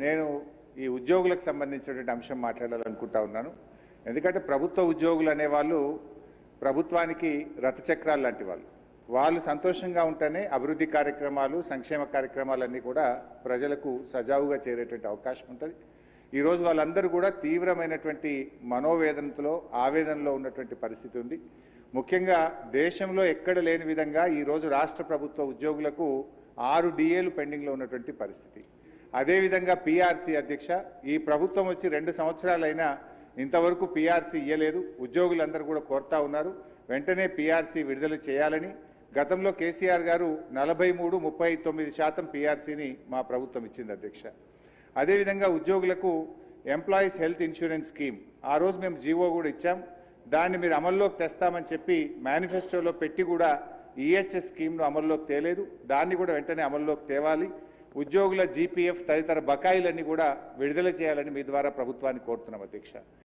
నేను ఈ ఉద్యోగులకు సంబంధించినటువంటి అంశం మాట్లాడాలనుకుంటా ఉన్నాను. ఎందుకంటే ప్రభుత్వ ఉద్యోగులు అనేవాళ్ళు ప్రభుత్వానికి రథచక్రాలు లాంటి వాళ్ళు సంతోషంగా ఉంటేనే అభివృద్ధి కార్యక్రమాలు, సంక్షేమ కార్యక్రమాలన్నీ కూడా ప్రజలకు సజావుగా చేరేటువంటి అవకాశం ఉంటుంది. ఈరోజు వాళ్ళందరూ కూడా తీవ్రమైనటువంటి మనోవేదనతో, ఆవేదనలో ఉన్నటువంటి పరిస్థితి ఉంది. ముఖ్యంగా దేశంలో ఎక్కడ లేని విధంగా ఈరోజు రాష్ట్ర ప్రభుత్వ ఉద్యోగులకు 6 డిఏలు పెండింగ్లో ఉన్నటువంటి పరిస్థితి. అదేవిధంగా పీఆర్సీ అధ్యక్ష, ఈ ప్రభుత్వం వచ్చి 2 సంవత్సరాలైనా ఇంతవరకు పీఆర్సీ ఇవ్వలేదు. ఉద్యోగులందరూ కూడా కోరుతా ఉన్నారు వెంటనే పీఆర్సీ విడుదల చేయాలని. గతంలో కేసీఆర్ గారు 43-39% పీఆర్సీని మా ప్రభుత్వం ఇచ్చింది అధ్యక్ష. అదేవిధంగా ఉద్యోగులకు ఎంప్లాయీస్ హెల్త్ ఇన్సూరెన్స్ స్కీమ్ ఆ రోజు మేము జీవో కూడా ఇచ్చాం. దాన్ని మీరు అమల్లోకి తెస్తామని చెప్పి మేనిఫెస్టోలో పెట్టి కూడా ఈహెచ్ఎస్ స్కీమ్ను అమల్లోకి తేలేదు. దాన్ని కూడా వెంటనే అమల్లోకి తేవాలి. ఉద్యోగుల జీపీఎఫ్ తదితర బకాయిలన్నీ కూడా విడుదల చేయాలని మీ ద్వారా ప్రభుత్వాన్ని కోరుతున్నాం అధ్యక్ష.